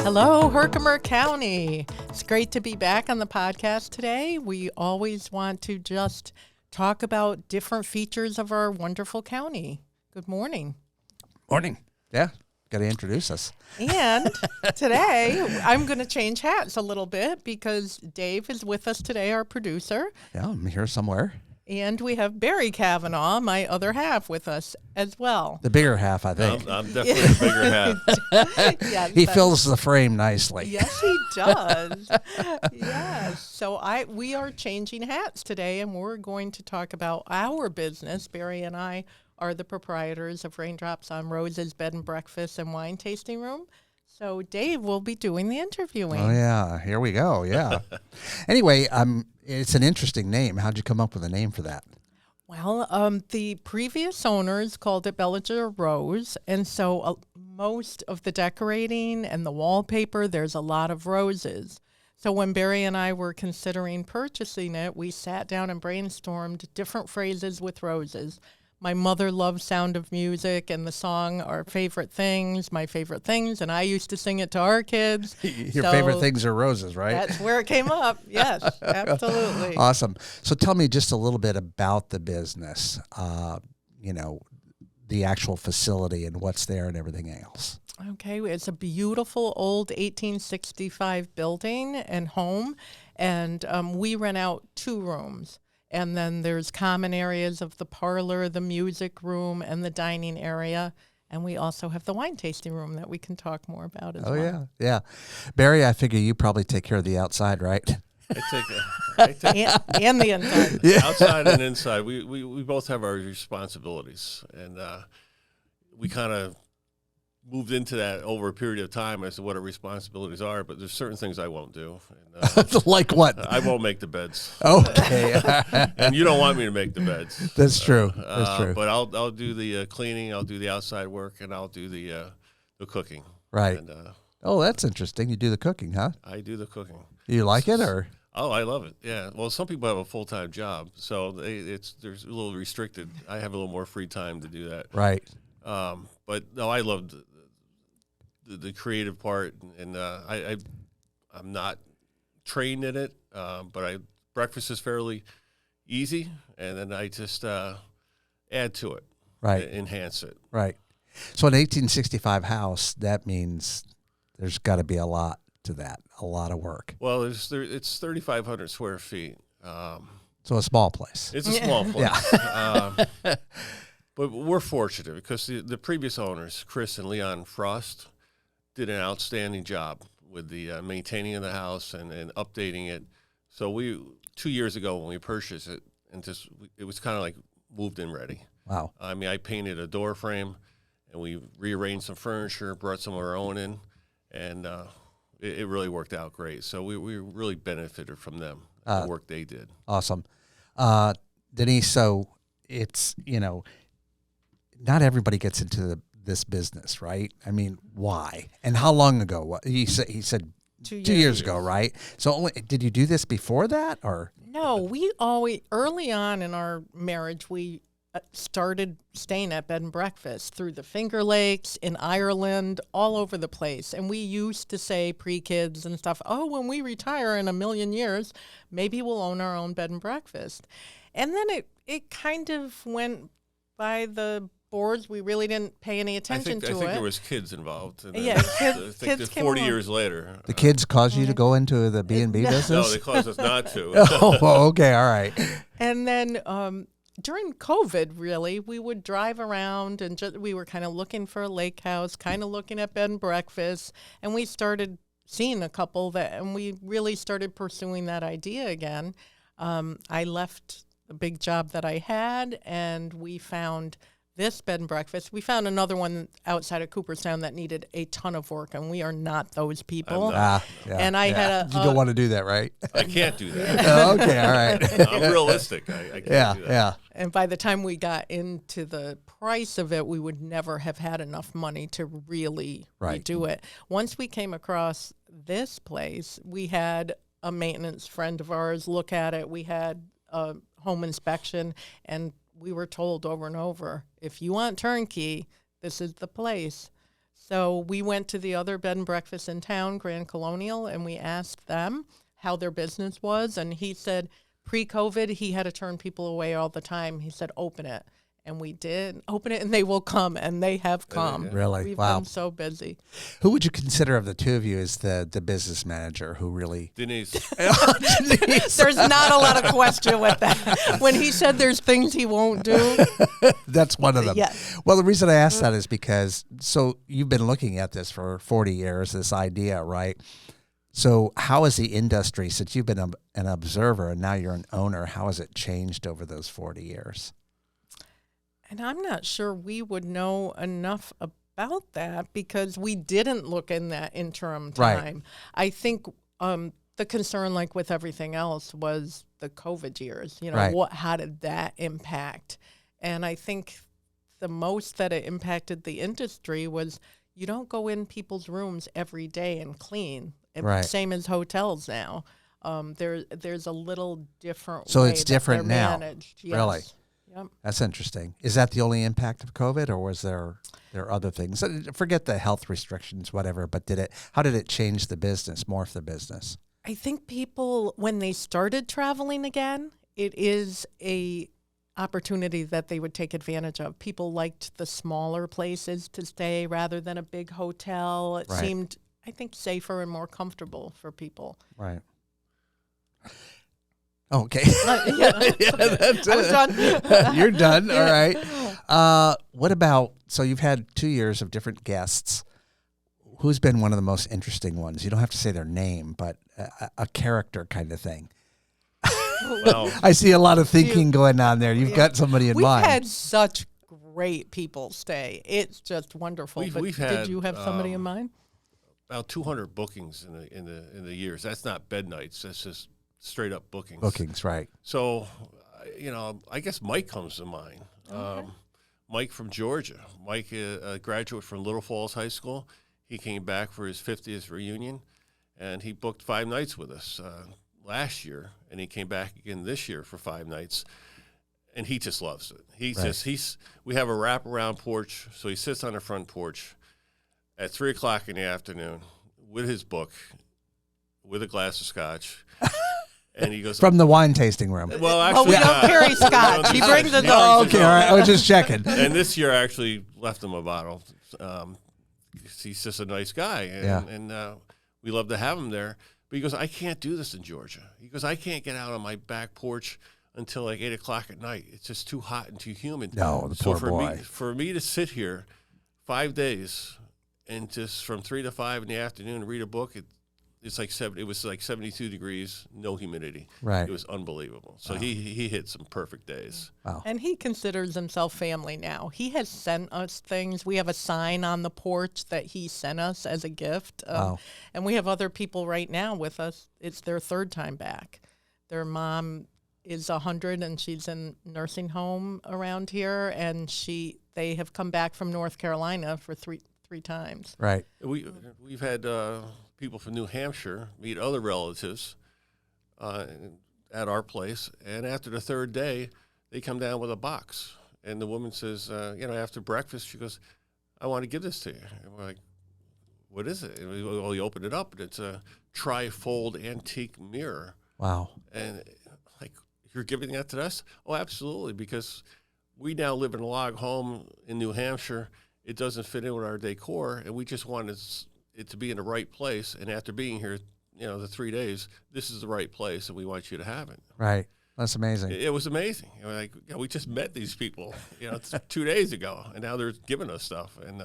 Hello, Herkimer County. It's great to be back on the podcast today. We always want to just talk about different features of our wonderful county. Good morning. Morning. Yeah, got to introduce us. And today, I'm going to change hats a little bit because Dave is with us today, our producer. Yeah, I'm here somewhere. And we have Barry Cavanaugh, my other half, with us as well. The bigger half, I think. I'm definitely the bigger half. Yes, He fills the frame nicely. Yes, he does. Yes. So we are changing hats today, and we're going to talk about our business. Barry and I are the proprietors of Raindrops on Roses Bed and Breakfast and Wine Tasting Room. So Dave will be doing the interviewing. Oh, yeah. Here we go. Yeah. Anyway, it's an interesting name. How'd you come up with a name for that? Well, the previous owners called it Bellinger Rose, and so most of the decorating and the wallpaper, there's a lot of roses. So when Barry and I were considering purchasing it, we sat down and brainstormed different phrases with roses. My mother loved Sound of Music and the song Our Favorite Things, My Favorite Things, and I used to sing it to our kids. Your favorite things are roses, right? That's where it came up. Yes, absolutely. Awesome. So tell me just a little bit about the business, the actual facility and what's there and everything else. Okay, it's a beautiful old 1865 building and home, and we rent out 2 rooms. And then there's common areas of the parlor, the music room, and the dining area. And we also have the wine tasting room that we can talk more about as well. Oh, yeah. Barry, I figure you probably take care of the outside, right? I take and the inside. Yeah. outside and inside. We both have our responsibilities, and we kind of moved into that over a period of time as to what our responsibilities are. But there's certain things I won't do. And, Like what? I won't make the beds. Okay. And you don't want me to make the beds. That's true. That's true. But I'll do the cleaning. I'll do the outside work, and I'll do the cooking. Right. And, Oh, that's interesting. You do the cooking, huh? I do the cooking. You like it, or? Oh, I love it. Yeah. Well, some people have a full-time job, so there's a little restricted. I have a little more free time to do that. Right. But no, I love the creative part, and I'm not trained in it, but breakfast is fairly easy, and then I just add to it, Right. enhance it. Right. So an 1865 house, that means there's got to be a lot to that, a lot of work. Well, it's 3,500 square feet. So a small place. It's a small place. Yeah. But we're fortunate because the previous owners, Chris and Leon Frost, did an outstanding job with the maintaining of the house and updating it. So 2 years ago when we purchased it, it was kind of like moved in ready. Wow. I mean, I painted a door frame, and we rearranged some furniture, brought some of our own in, and it really worked out great. So we really benefited from them, the work they did. Awesome. Denise, so it's, not everybody gets into this business, right? I mean, why? And how long ago? He said 2 years ago, right? So did you do this before that, or? No, we always, early on in our marriage, we started staying at bed and breakfast through the Finger Lakes, in Ireland, all over the place. And we used to say, pre-kids and stuff, when we retire in a million years, maybe we'll own our own bed and breakfast. And then it kind of went by the boards. We really didn't pay any attention to it. I think there was kids involved. And yeah, I think kids came 40 along. years later. The kids caused you to go into the B&B business? No, they caused us not to. Oh, okay, all right. And then during COVID, really, we would drive around and we were kind of looking for a lake house, kind of looking at bed and breakfast, and we started seeing a couple and we really started pursuing that idea again. I left a big job that I had, and we found this bed and breakfast. We found another one outside of Cooperstown that needed a ton of work, and we are not those people. Yeah, and I had you don't want to do that, right? I can't do that. Okay, all right. I'm realistic. I can't do that. Yeah. And by the time we got into the price of it, we would never have had enough money to really redo it. Once we came across this place, we had a maintenance friend of ours look at it. We had a home inspection, and we were told over and over, if you want turnkey, this is the place. So we went to the other bed and breakfast in town, Grand Colonial, and we asked them how their business was. And he said pre-COVID, he had to turn people away all the time. He said, open it. And we did open it, and they will come, and they have come. Really? We've Wow. been so busy. Who would you consider of the two of you as the business manager who really? Denise. There's not a lot of question with that. When he said there's things he won't do. That's one of them. Yes. Well, the reason I asked that is because, so you've been looking at this for 40 years, this idea, right? So how has the industry, since you've been an observer and now you're an owner, how has it changed over those 40 years? And I'm not sure we would know enough about that because we didn't look in that interim time. Right. I think the concern, like with everything else, was the COVID years. You know, Right. how did that impact? And I think the most that it impacted the industry was you don't go in people's rooms every day and clean. Right. Same as hotels now. There's a little different So way it's that different they're now, managed. really? Yes. Yep. That's interesting. Is that the only impact of COVID, or was there other things? Forget the health restrictions, whatever, but how did it change the business, morph the business? I think people, when they started traveling again, it is a opportunity that they would take advantage of. People liked the smaller places to stay rather than a big hotel. It Right. seemed, I think, safer and more comfortable for people. Right. Okay. Yeah. That's I was done. You're done. All right. What about, so you've had 2 years of different guests. Who's been one of the most interesting ones? You don't have to say their name, but a character kind of thing. Well, I see a lot of thinking going on there. You've got somebody in We've mind. had such great people stay. It's just wonderful. We've- But we've did had, you have somebody in mind? about 200 bookings in the years. That's not bed nights. That's just straight up bookings. Bookings, right. So, I guess Mike comes to mind. Mike from Georgia. Mike, a graduate from Little Falls High School. He came back for his 50th reunion, and he booked 5 nights with us last year, and he came back again this year for 5 nights, and he just loves it. We have a wraparound porch, so he sits on the front porch at 3 o'clock in the afternoon with his book, with a glass of scotch. And he goes, From the wine tasting room. well, actually, we don't carry scotch. He brings his Oh, own. okay. All right. I was just checking. And this year I actually left him a bottle. He's just a nice guy, and we love to have him there. But he goes, I can't do this in Georgia. He goes, I can't get out on my back porch until like 8 o'clock at night. It's just too hot and too humid. No, the poor boy. For me to sit here 5 days and just from 3 to 5 in the afternoon read a book, it was like 72 degrees, no humidity. Right. It was unbelievable. So he hit some perfect days. Wow. And he considers himself family now. He has sent us things. We have a sign on the porch that he sent us as a gift. Wow. And we have other people right now with us. It's their 3rd time back. Their mom is 100 and she's in nursing home around here. And they have come back from North Carolina for three times. Right. We've had people from New Hampshire meet other relatives at our place, and after the 3rd day, they come down with a box, and the woman says, after breakfast, she goes, I want to give this to you. And we're like, what is it? And we open it up, and it's a tri-fold antique mirror. Wow. And like, you're giving that to us? Oh, absolutely, because we now live in a log home in New Hampshire. It doesn't fit in with our decor, and we just wanted it to be in the right place. And after being here, the 3 days, this is the right place, and we want you to have it. Right. That's amazing. It was amazing. We just met these people, 2 days ago, and now they're giving us stuff. And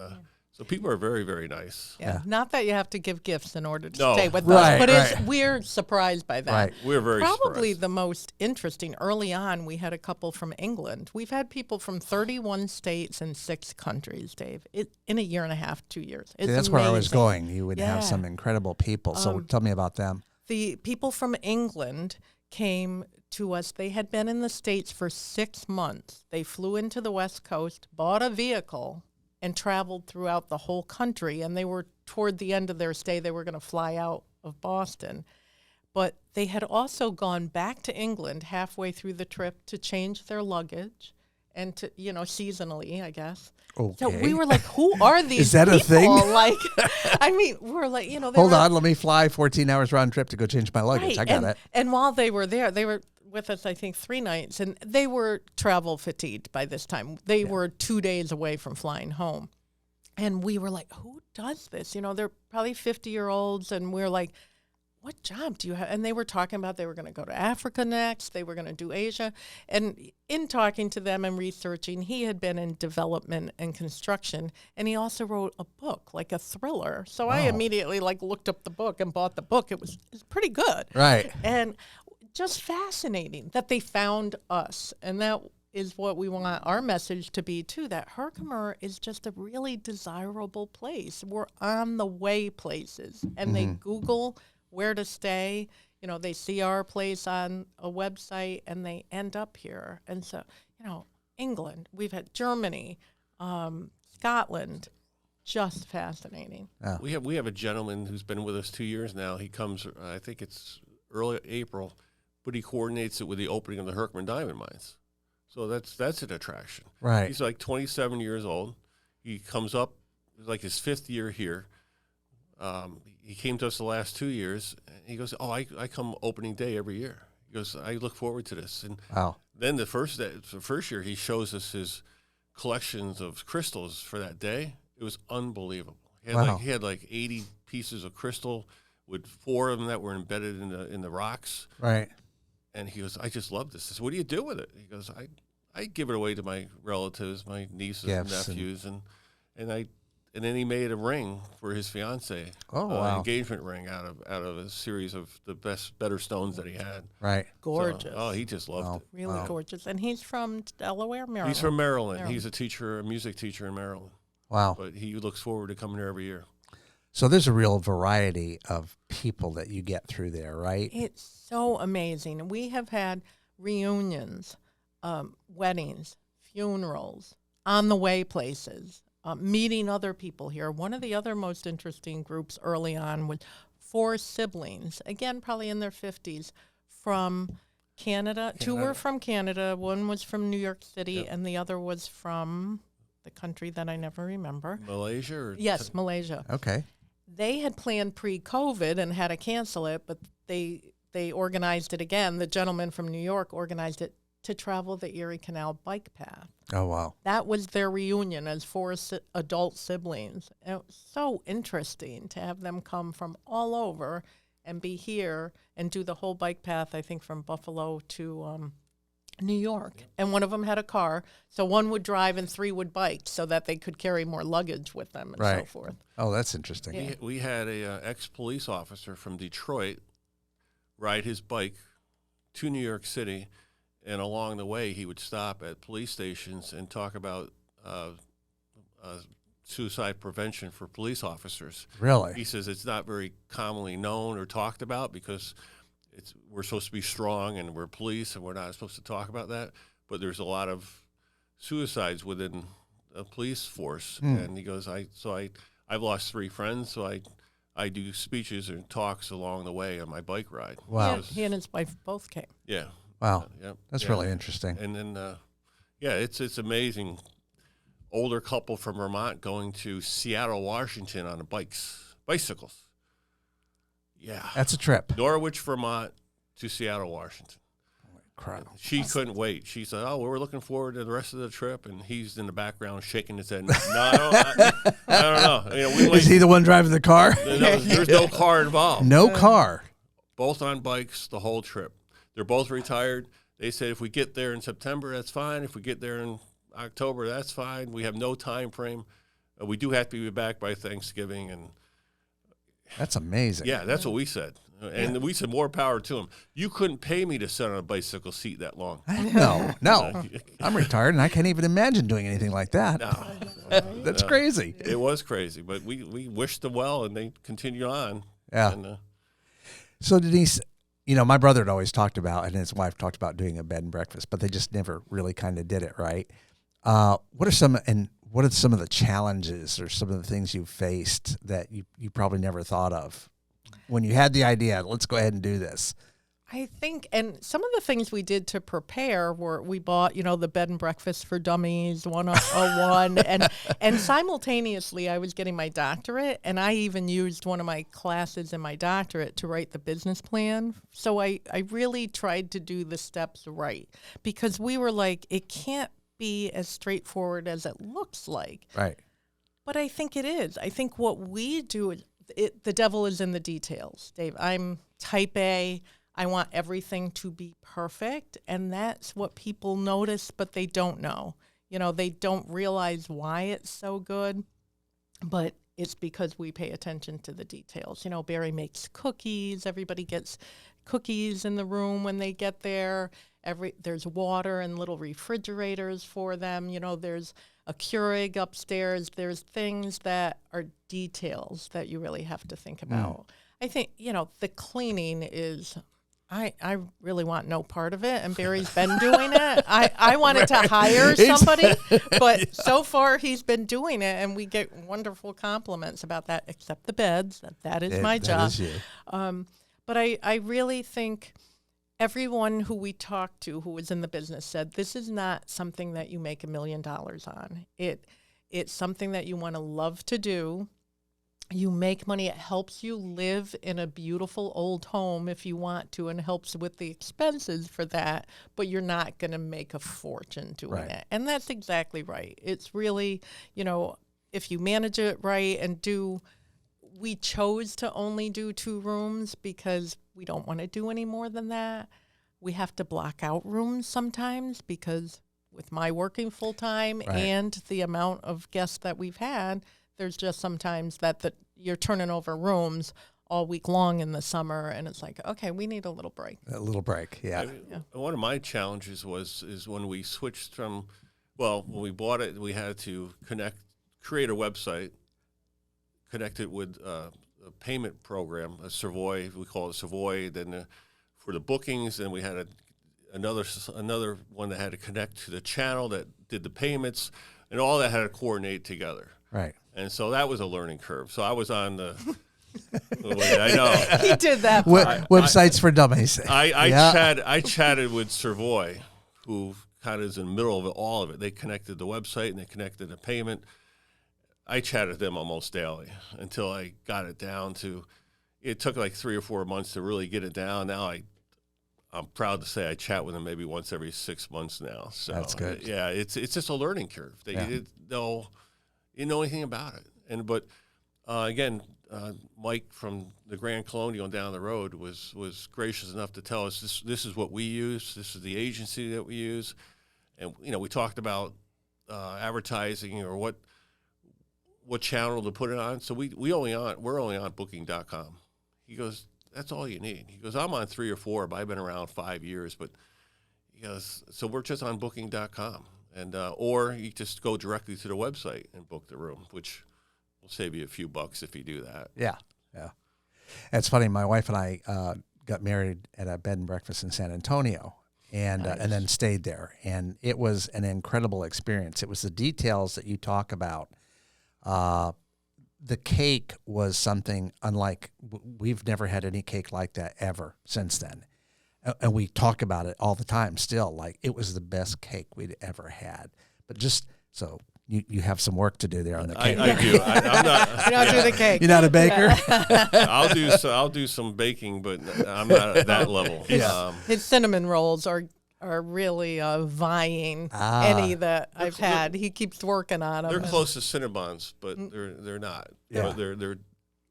so people are very, very nice. Yeah. Not that you have to give gifts in order to No. stay with Right, us, but right. we're surprised by that. Right. We're very Probably surprised. the most interesting. Early on, we had a couple from England. We've had people from 31 states and 6 countries, Dave, in a year and a half, 2 years. It's See, that's where I was amazing. going. You would have Yeah. some incredible people. So tell me about them. The people from England came to us. They had been in the States for 6 months. They flew into the West Coast, bought a vehicle, and traveled throughout the whole country. And they were, toward the end of their stay, they were going to fly out of Boston. But they had also gone back to England halfway through the trip to change their luggage and to, seasonally, I guess. Okay. So we were like, who are these Is that a people? thing? Like, I mean, we're like, they Hold were, on, let me fly 14 hours round trip to go change my luggage. right. I got it. And while they were there, they were with us, I think, 3 nights, and they were travel fatigued by this time. They were 2 days away from flying home. And we were like, who does this? They're probably 50-year-olds, and we're like, what job do you have? And they were talking about they were going to go to Africa next. They were going to do Asia. And in talking to them and researching, he had been in development and construction, and he also wrote a book, like a thriller. So I immediately looked up the book and bought the book. It was pretty good. Right. And just fascinating that they found us. And that is what we want our message to be, too, that Herkimer is just a really desirable place. We're on the way places. And they Google where to stay. They see our place on a website and they end up here. And so, England, we've had Germany, Scotland, just fascinating. Oh. We have a gentleman who's been with us 2 years now. He comes, I think it's early April, but he coordinates it with the opening of the Herkimer diamond mines. So that's an attraction. Right. He's like 27 years old. He comes up, it's like his 5th year here. He came to us the last 2 years. And he goes, I come opening day every year. He goes, I look forward to this. And then the first year, he shows us his collections of crystals for that day. It was unbelievable. He had like 80 pieces of crystal with 4 of them that were embedded in the rocks. Right. And he goes, I just love this. I said, what do you do with it? He goes, I give it away to my relatives, my nieces and nephews, and then he made a ring for his fiance. Oh, wow. An engagement ring out of a series of the better stones that he had. Right. Gorgeous. So, he just loved it. Really gorgeous. And he's from Delaware, Maryland. He's from Maryland. He's a music teacher in Maryland. Wow. But he looks forward to coming here every year. So there's a real variety of people that you get through there, right? It's so amazing. We have had reunions, weddings, funerals, on the way places, meeting other people here. One of the other most interesting groups early on was 4 siblings, again, probably in their 50s, from Canada. 2 were from Canada. One was from New York City, and the other was from the country that I never remember. Malaysia? Yes, Malaysia. Okay. They had planned pre-COVID and had to cancel it, but they organized it again. The gentleman from New York organized it to travel the Erie Canal bike path. Oh, wow. That was their reunion as 4 adult siblings. And it was so interesting to have them come from all over and be here and do the whole bike path, I think, from Buffalo to New York. And one of them had a car, so one would drive and 3 would bike so that they could carry more luggage with them and so forth. Oh, that's interesting. Yeah. We had a ex-police officer from Detroit ride his bike to New York City, and along the way he would stop at police stations and talk about suicide prevention for police officers. Really? He says it's not very commonly known or talked about because we're supposed to be strong and we're police and we're not supposed to talk about that. But there's a lot of suicides within a police force. And he goes, I've lost 3 friends, so I do speeches and talks along the way on my bike ride. Wow. He and his wife both came. Yeah. Wow. Yeah. That's really interesting. And then, it's amazing. Older couple from Vermont going to Seattle, Washington on bicycles. Yeah. That's a trip. Norwich, Vermont to Seattle, Washington. Crap. She couldn't wait. She said, we're looking forward to the rest of the trip. And he's in the background shaking his head. No, I don't know. Is he the one driving the car? There's no car involved. No car. Both on bikes the whole trip. They're both retired. They said if we get there in September, that's fine. If we get there in October, that's fine. We have no time frame. We do have to be back by Thanksgiving. And that's amazing. yeah, that's what we said. And we said more power to him. You couldn't pay me to sit on a bicycle seat that long. No. I'm retired, and I can't even imagine doing anything like that. No. That's crazy. It was crazy, but we wished them well, and they continued on. Yeah. And, so, Denise, my brother had always talked about, and his wife talked about doing a bed and breakfast, but they just never really kind of did it right. What are some of the challenges or some of the things you faced that you probably never thought of when you had the idea, let's go ahead and do this? I think, and some of the things we did to prepare were we bought, the bed and breakfast for dummies 101, and simultaneously I was getting my doctorate, and I even used one of my classes in my doctorate to write the business plan. So I really tried to do the steps right, because we were like, it can't be as straightforward as it looks like. Right. But I think it is. I think what we do is the devil is in the details, Dave. I'm type A. I want everything to be perfect, and that's what people notice, but they don't know. They don't realize why it's so good, but it's because we pay attention to the details. Barry makes cookies. Everybody gets cookies in the room when they get there. There's water and little refrigerators for them. There's a Keurig upstairs. There's things that are details that you really have to think about. I think, the cleaning is... I really want no part of it, and Barry's been doing it. I wanted to hire somebody, but so far he's been doing it, and we get wonderful compliments about that, except the beds. That is my job. That is you. But I really think everyone who we talked to who was in the business said, this is not something that you make $1 million on. It's something that you want to love to do. You make money. It helps you live in a beautiful old home if you want to, and helps with the expenses for that, but you're not going to make a fortune doing it. And that's exactly right. It's really, if you manage it right and we chose to only do 2 rooms because we don't want to do any more than that. We have to block out rooms sometimes because with my working full time and the amount of guests that we've had, there's just sometimes that you're turning over rooms all week long in the summer, and it's like, okay, we need a little break. A little break, yeah. One of my challenges is when we switched from, when we bought it, we had to create a website, connect it with a payment program, a Savoy, we call it Savoy. Then for the bookings, then we had another one that had to connect to the channel that did the payments, and all that had to coordinate together. Right. And so that was a learning curve. So I was on the. I know he did that part. Websites for dummies. I chatted with Savoy, who kind of is in the middle of all of it. They connected the website and they connected the payment. I chatted with them almost daily until I got it down to. It took like 3 or 4 months to really get it down. Now I'm proud to say I chat with them maybe once every 6 months now. So that's good. Yeah, it's just a learning curve. They didn't know. You know anything about it, but again, Mike from the Grand Colonial down the road was gracious enough to tell us this is what we use, this is the agency that we use, and we talked about advertising or what channel to put it on. So we're only on Booking.com. He goes, that's all you need. He goes, I'm on 3 or 4, but I've been around 5 years, but he goes, so we're just on Booking.com. And or you just go directly to the website and book the room, which will save you a few bucks if you do that. Yeah. It's funny. My wife and I got married at a bed and breakfast in San Antonio, and then stayed there. And it was an incredible experience. It was the details that you talk about. The cake was something unlike. We've never had any cake like that ever since then. And we talk about it all the time still, like it was the best cake we'd ever had. But just so you have some work to do there on the cake. I do. I'm not. You don't do the cake. You're not a baker? I'll do some baking, but I'm not at that level. His cinnamon rolls are really vying any that I've had. He keeps working on them. They're close to Cinnabons, but they're not. Yeah.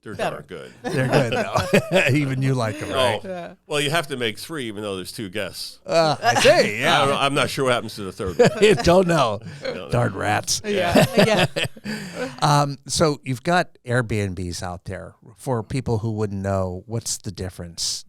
They're darn good. They're good, though. Even you like them, right? Yeah. Well, you have to make 3, even though there's 2 guests. I see, yeah. I'm not sure what happens to the third one. Don't know. Darn rats. Yeah. So you've got Airbnbs out there. For people who wouldn't know, what's the difference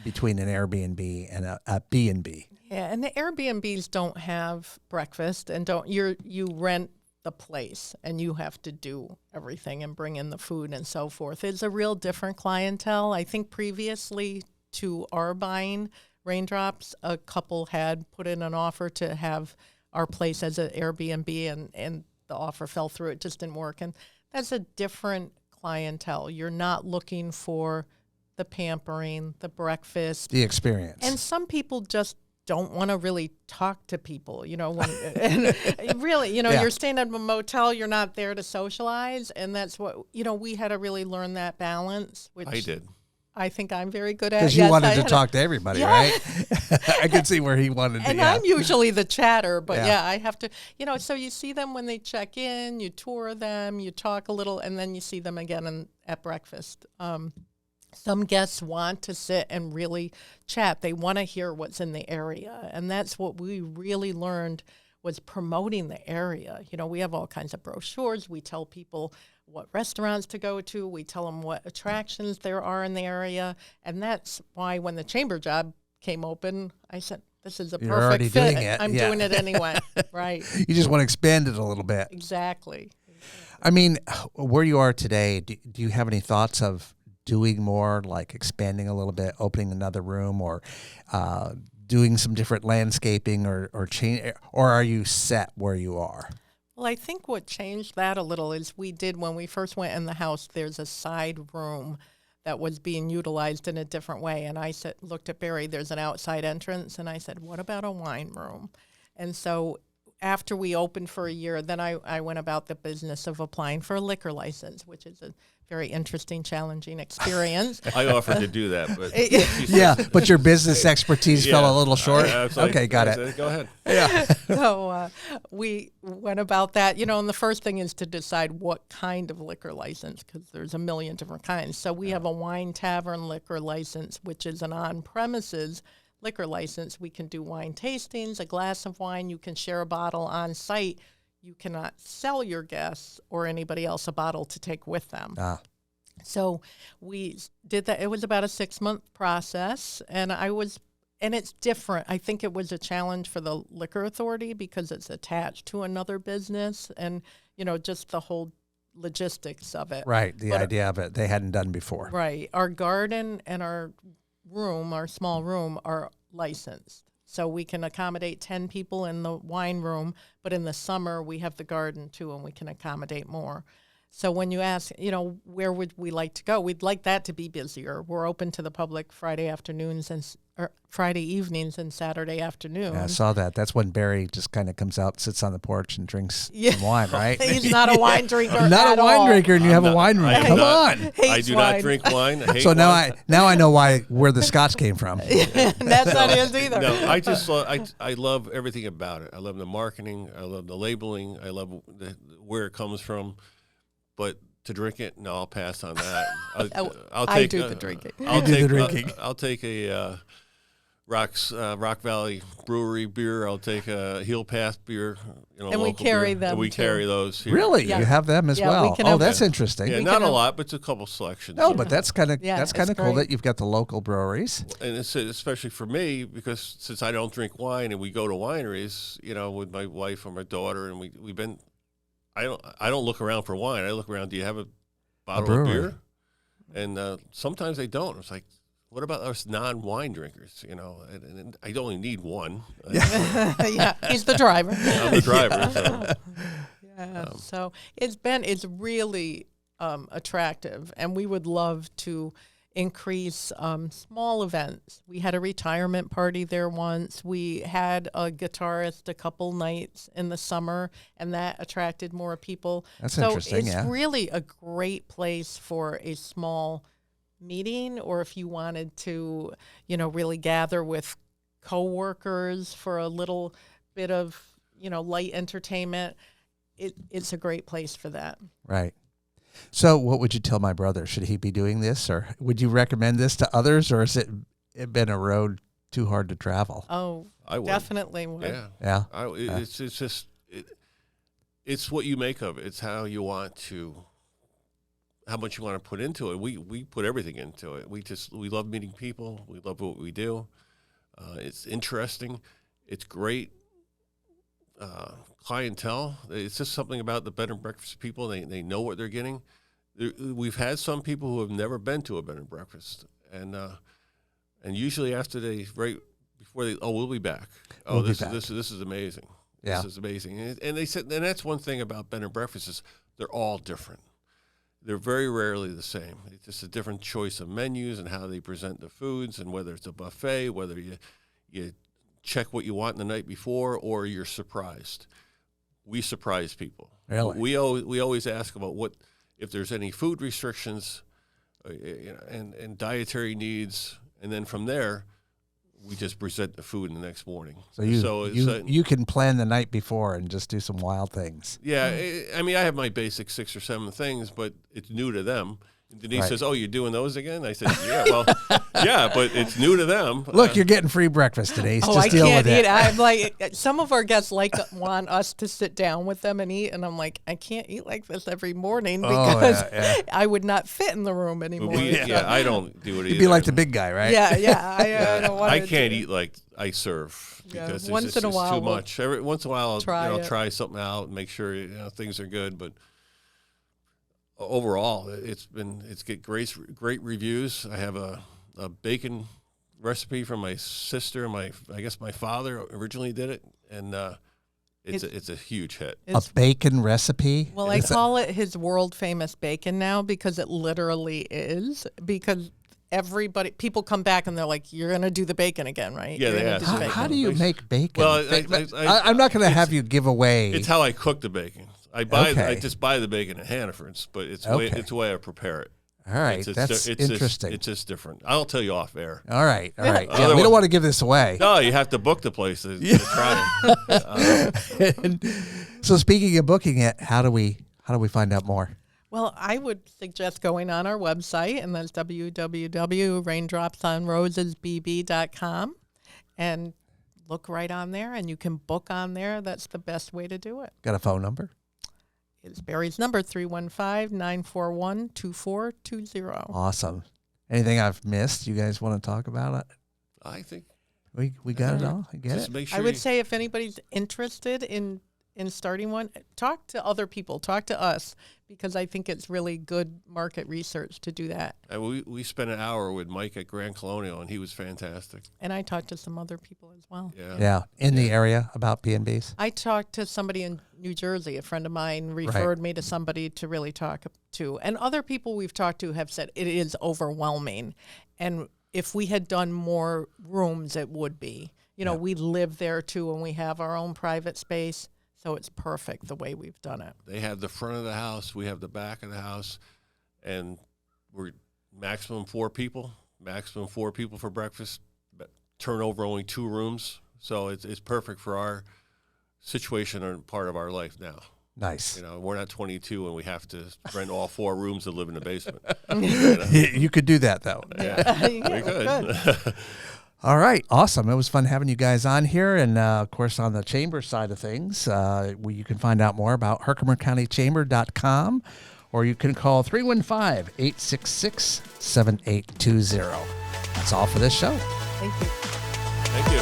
between an Airbnb and a B&B? Yeah, and the Airbnbs don't have breakfast, and you rent the place and you have to do everything and bring in the food and so forth. It's a real different clientele. I think previously to our buying Raindrops, a couple had put in an offer to have our place as an Airbnb, and the offer fell through. It just didn't work. And that's a different clientele. You're not looking for the pampering, the breakfast. The experience. And some people just don't want to really talk to people, and really, Yeah. you're staying at a motel, you're not there to socialize. And that's what, we had to really learn that balance, which I did. I think I'm very good at. Because you Yes, wanted I to had talk to everybody, Yeah. right? I could see where he wanted to. And Yeah. I'm usually the chatter, but Yeah. I have to, so you see them when they check in, you tour them, you talk a little, and then you see them again at breakfast. Some guests want to sit and really chat. They want to hear what's in the area. And that's what we really learned was promoting the area. We have all kinds of brochures. We tell people what restaurants to go to. We tell them what attractions there are in the area. And that's why when the chamber job came open, I said, this is a You're already perfect fit. doing it. I'm Yeah. doing it anyway. Right. You just want to expand it a little bit. Exactly. I mean, where you are today, do you have any thoughts of doing more, like expanding a little bit, opening another room, or doing some different landscaping, or change, or are you set where you are? Well, I think what changed that a little is when we first went in the house, there's a side room that was being utilized in a different way. And I looked at Barry, there's an outside entrance, and I said, what about a wine room? And so after we opened for a year, then I went about the business of applying for a liquor license, which is a very interesting, challenging experience. I offered to do that, but Yeah, but your business expertise fell a little short. I was like, Okay, got I it. said, go ahead. Yeah. So we went about that, and the first thing is to decide what kind of liquor license, because there's a million different kinds. So we have a wine tavern liquor license, which is an on-premises liquor license. We can do wine tastings, a glass of wine. You can share a bottle on site. You cannot sell your guests or anybody else a bottle to take with them. So we did that. It was about a 6-month process, and it's different. I think it was a challenge for the liquor authority because it's attached to another business, and just the whole logistics of it. Right, the idea of it they hadn't done before. Right. Our garden and our small room, are licensed. So we can accommodate 10 people in the wine room, but in the summer we have the garden too, and we can accommodate more. So when you ask, where would we like to go? We'd like that to be busier. We're open to the public Friday evenings and Saturday afternoons. Yeah, I saw that. That's when Barry just kind of comes out, sits on the porch, and drinks some wine, right? He's not a wine drinker. I'm not a wine drinker, and you have a wine room. Come on. I do not drink wine. I hate So now wine. I know where the scotch came from. That's not his either. No, I love everything about it. I love the marketing. I love the labeling. I love where it comes from. But to drink it, no, I'll pass on that. I do the drinking. I'll take a Rock Valley Brewery beer. I'll take a Heel Path beer. And we carry them. And we too. carry those here. Really? Yeah. You have them as Yeah, well? we can Oh, have- that's interesting. Yeah, We not can a have- lot, but it's a couple selections. No, but that's kind of Yeah, it's cool great. that you've got the local breweries. And it's especially for me because since I don't drink wine and we go to wineries, with my wife or my daughter, and we've been. I don't look around for wine. I look around. Do you have a bottle of beer? And sometimes they don't. It's like, what about us non-wine drinkers? And I only need one. Yeah, he's the driver. I'm the driver. So. Yeah, so it's really attractive, and we would love to increase small events. We had a retirement party there once. We had a guitarist a couple nights in the summer, and that attracted more people. That's so interesting, it's yeah. really a great place for a small meeting, or if you wanted to, really gather with coworkers for a little bit of, light entertainment. It's a great place for that. Right. So what would you tell my brother? Should he be doing this, or would you recommend this to others, or has it been a road too hard to travel? Oh, I would. definitely would. Yeah. Yeah. It's just it's what you make of it. It's how you want to, how much you want to put into it. We put everything into it. We love meeting people. We love what we do. It's interesting. It's great. Clientele. It's just something about the bed and breakfast people. They know what they're getting. We've had some people who have never been to a bed and breakfast, and usually after we'll be back. Oh, this is amazing. Yeah. This is amazing. And they said, and that's one thing about bed and breakfast is they're all different. they're very rarely the same. It's just a different choice of menus and how they present the foods, and whether it's a buffet, whether you check what you want the night before, or you're surprised. We surprise people. Really? We always ask about if there's any food restrictions, and dietary needs, and then from there, we just present the food in the next morning. So you can plan the night before and just do some wild things. Yeah, I mean, I have my basic 6 or 7 things, but it's new to them. And Denise says, "Oh, you're doing those again?" I said, "Yeah, well, yeah, but it's new to them." Look, you're getting free breakfast, Denise. Oh, just I deal can't with eat. it. I'm like, some of our guests want us to sit down with them and eat, and I'm like, I can't eat like this every morning because I would not fit in the room anymore. I don't do it either. You'd be like the big guy, right? Yeah. I don't want I can't eat like I serve because once in a it's while too much. Every once in a while, I'll it. try something out and make sure things are good. But overall, it's get great reviews. I have a bacon recipe from my sister. I guess my father originally did it, and it's a huge hit. A bacon recipe? Well, I call it his world famous bacon now because it literally is. Because people come back and they're like, "You're going to do the bacon again, right?" Yeah, they ask. How do you make bacon? Well, I'm not going to have you give away. It's how I cook the bacon. I just buy the bacon at Hannaford's, but it's the way I prepare it. All right, that's interesting. It's just different. I'll tell you off air. All right. Yeah, we don't want to give this away. No, you have to book the place to try it. So speaking of booking it, how do we find out more? Well, I would suggest going on our website, and that's www.raindropsonrosesbb.com, and look right on there, and you can book on there. That's the best way to do it. Got a phone number? It's Barry's number, 315-941-2420. Awesome. Anything I've missed you guys want to talk about? I think we got it all. I get it. Make sure I would say if anybody's interested in starting one, talk to other people, talk to us, because I think it's really good market research to do that. We spent an hour with Mike at Grand Colonial, and he was fantastic. And I talked to some other people as well. Yeah, in the area about P&Bs. I talked to somebody in New Jersey. A friend of mine referred me to somebody to really talk to. And other people we've talked to have said it is overwhelming. And if we had done more rooms, it would be. We live there too, and we have our own private space. So it's perfect the way we've done it. They have the front of the house, we have the back of the house, and we're maximum 4 people for breakfast. Turnover only 2 rooms, so it's perfect for our situation and part of our life now. Nice. We're not 22 and we have to rent all 4 rooms to live in the basement. You could do that though. Yeah, we could. All right. Awesome. It was fun having you guys on here. And, of course, on the chamber side of things, you can find out more about HerkimerCountyChamber.com, or you can call 315-866-7820. That's all for this show. Thank you. Thank you.